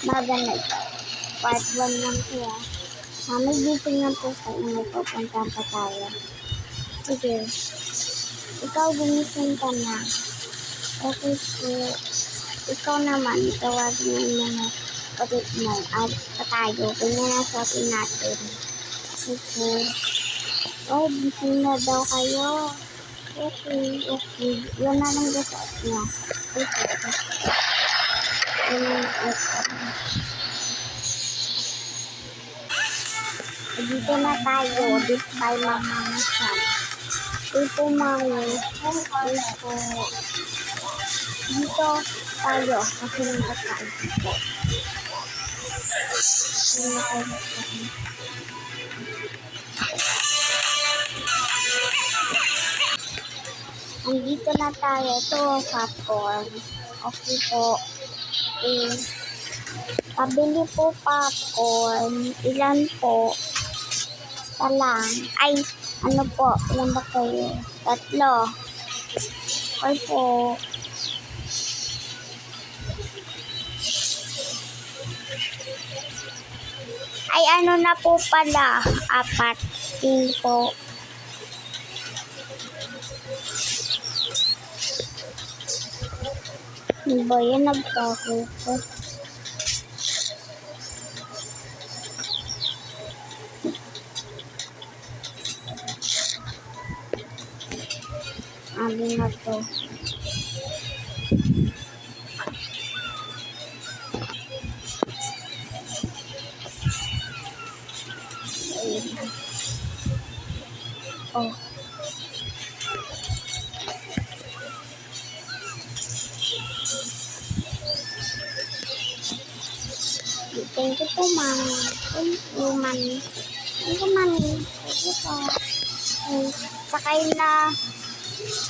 Maganda ito. Part 1 lang siya. May gising na po kayo. May pupuntahan pa tayo. Sige. Ikaw gumising ka na. Okay po. Ikaw naman, tawagin mo yung mga kapatid mo. At pa tayo. Ganyan na shopping natin. Okay po. Oh, gising na daw kayo. Okay. Yan na lang gusto niya. Okay. Dito na tayo. Dito tayo mamamasan. Dito mami. Dito. Dito tayo. Kasi nakakain dito. Andito na tayo. Ito, popcorn. Okay po. Pabili po popcorn. Ilan po? Isa lang. Ay, ano po? Ilan ba kayo? 3. Okay po. Ay, ano na po pala? 4. Po. Diba yan nagkakupot? Ano na to? Oh. Thank you po, ma'am. Thank you, ma'am. Thank you, ma'am. Thank you po.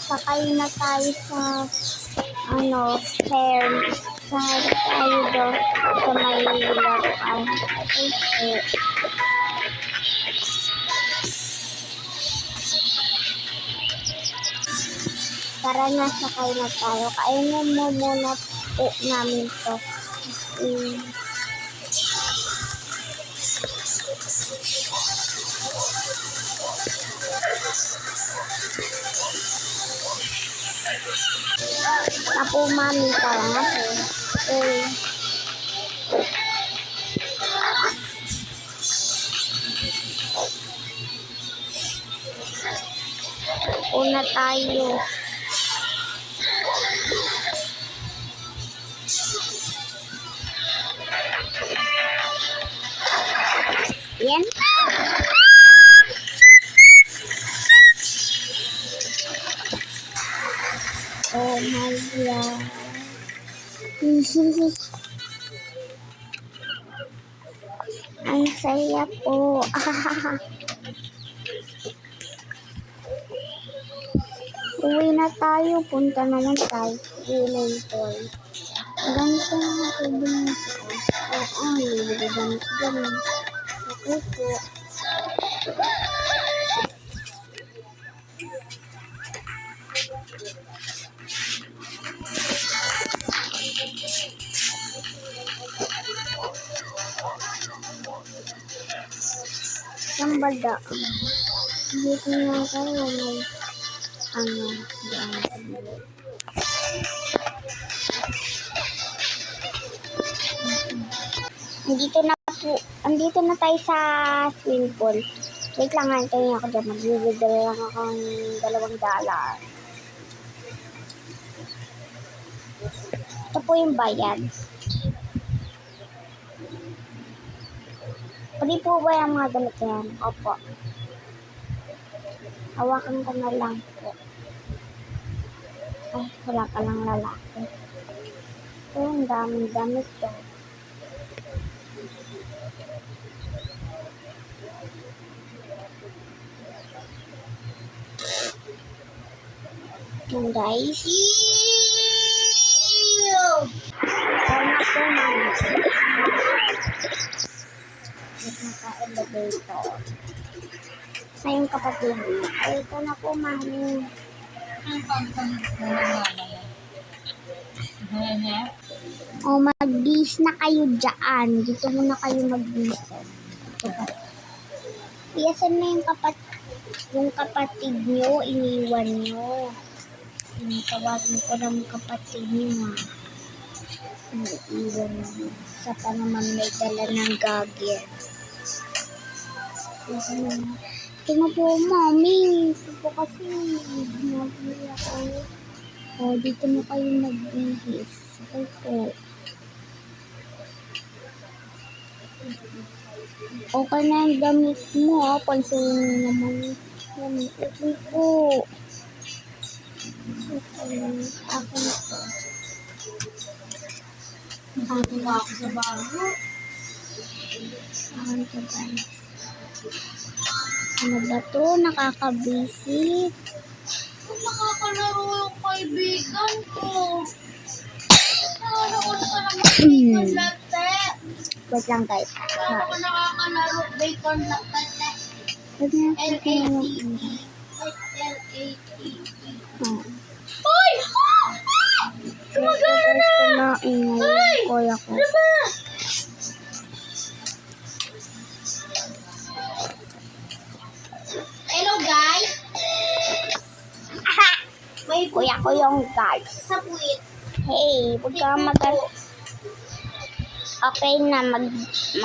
Sakay na tayo sa, fair. Sakay tayo daw sa may laruan. Okay. Tara na, sakay na tayo. Kainin mo muna po namin to. Apo, mami, tara na po. Una tayo. Yan. Oh my God. Ang saya po. Uwi na tayo. Punta naman tayo. Elemental. Ganito na nakibig ko. Oo, ganito ganun. Okay po. Ang bada. Dito nga tayo may andito na tayo sa swimming pool. Wait lang, antayin ako dyan. Magbibigay lang ako ng $2. Ito po yung bayad. Pwede po ba yung mga damit yan? Opo. Hawakan ko na lang po. Ay, wala pa lang lalaki. Ito, ang daming damit to. Yan guys. Sana po mami. Naka-elevator. Sa yung kapatid mo. Ay, ito na po mami. Ang pagkakas na naman. O, mag-bis na kayo dyan. Dito muna kayo mag-bis. Iyasan na yung kapatid nyo, iniwan nyo. Tawagin ko ng kapatid nyo, iniwan nyo. Sa pa naman may dala ng gagyan. Ito na po, mami. Ito po kasi. Nabili ako. O, dito na kayo magbihis. Okay po. Okay na yung damit mo, pansin naman. Okay po. Okay. Ako na po. Ako sa bago. Ako na guys. Ano ba to? Nakakabisit. Nakakalaro yung kaibigan ko. Nakakalaro na kaibigan latte. Wait lang guys. Ako nakakalaro bacon latte. L-A-T-E. L-A-T-E. Uy! Gumagana na! Kumain ngayon. Kuya ko. Ano ba? Hello guys! May Kuya ko yung guys. sa puwit. Hey, huwag ka Okay na, mag-sing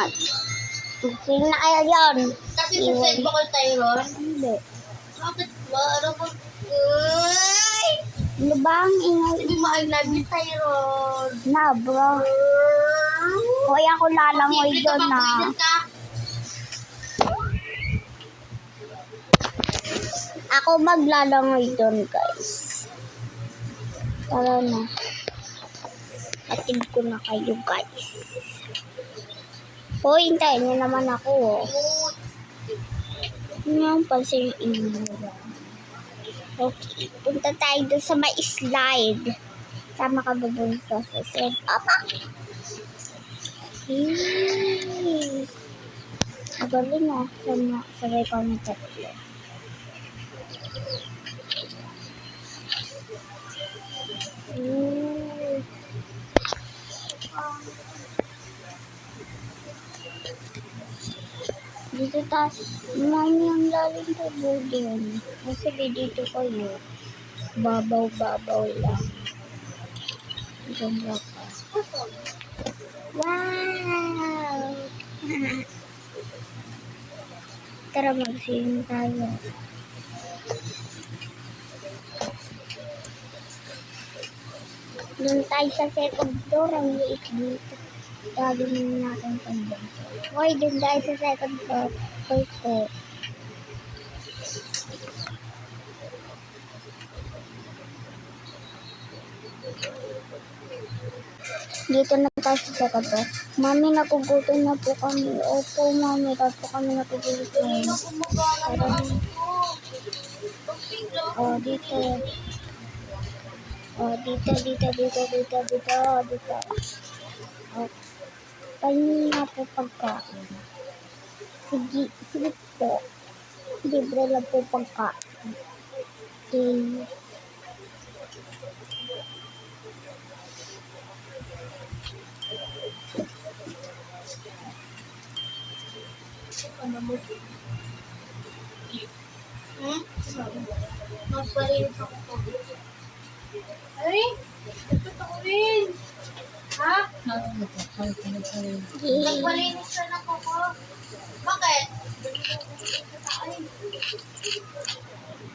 na kayo yun. Kasi suicide ba ko tayo ron? Hindi. Bakit ba? Ano ba? Uy! Ano ba ang ingay? Hindi ma-I love you tayo ron. Na, bro. Kuya ko lalangoy Siyempre doon na. kapag ka. Ako maglalangoy doon, guys. Tara na. Atid ko na kayo, guys. Hoy, hintayin niyo naman ako, oh. Ano yung pansin yung ino? Okay, punta tayo doon sa may slide. Sama ka ba doon sa slide? Apa! Hey! Magaling ah. Sabay kami tatlo. Dito tayo. Mami, ang lalim po din. Sige, dito kayo. Babaw-babaw lang. Ganda pa. Wow! Tara, mag-sing tayo. Doon tayo sa second floor, ang liit dito. Gagawin natin pandang. Okay, doon tayo sa second floor. First floor. Dito na tayo sa second floor. Mami, napugutom na po kami. Opo, mami, po kami napugutom. Tara na. Oh, dito. Oh, dito. Oh, pahingi nga po pagkain. Sige po. Libre lang po pagkain. Okay. Magpalinis ako. Ay! Ito ako rin. Ha? Nagpalinis na ako ko. Bakit?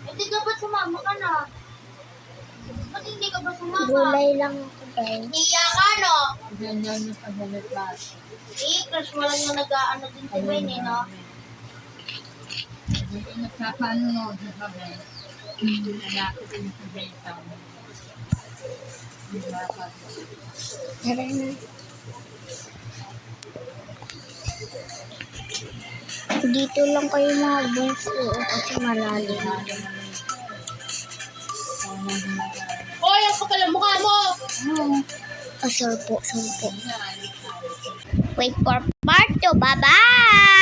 Hindi ka ba sumama ka na? Ba't hindi ka ba sumama? Gulay lang ako, guys. Hiya ka, no? Crush mo lang yung nag-aano din si Ben, eh, no? Nagkapanood sa kami. Lalaki din sa beta. Tara na. Dito lang kayo mga bunso kasi malalim. Hoy, ang kapal ang mukha mo! Sorry po. Wait for part 2. Bye-bye!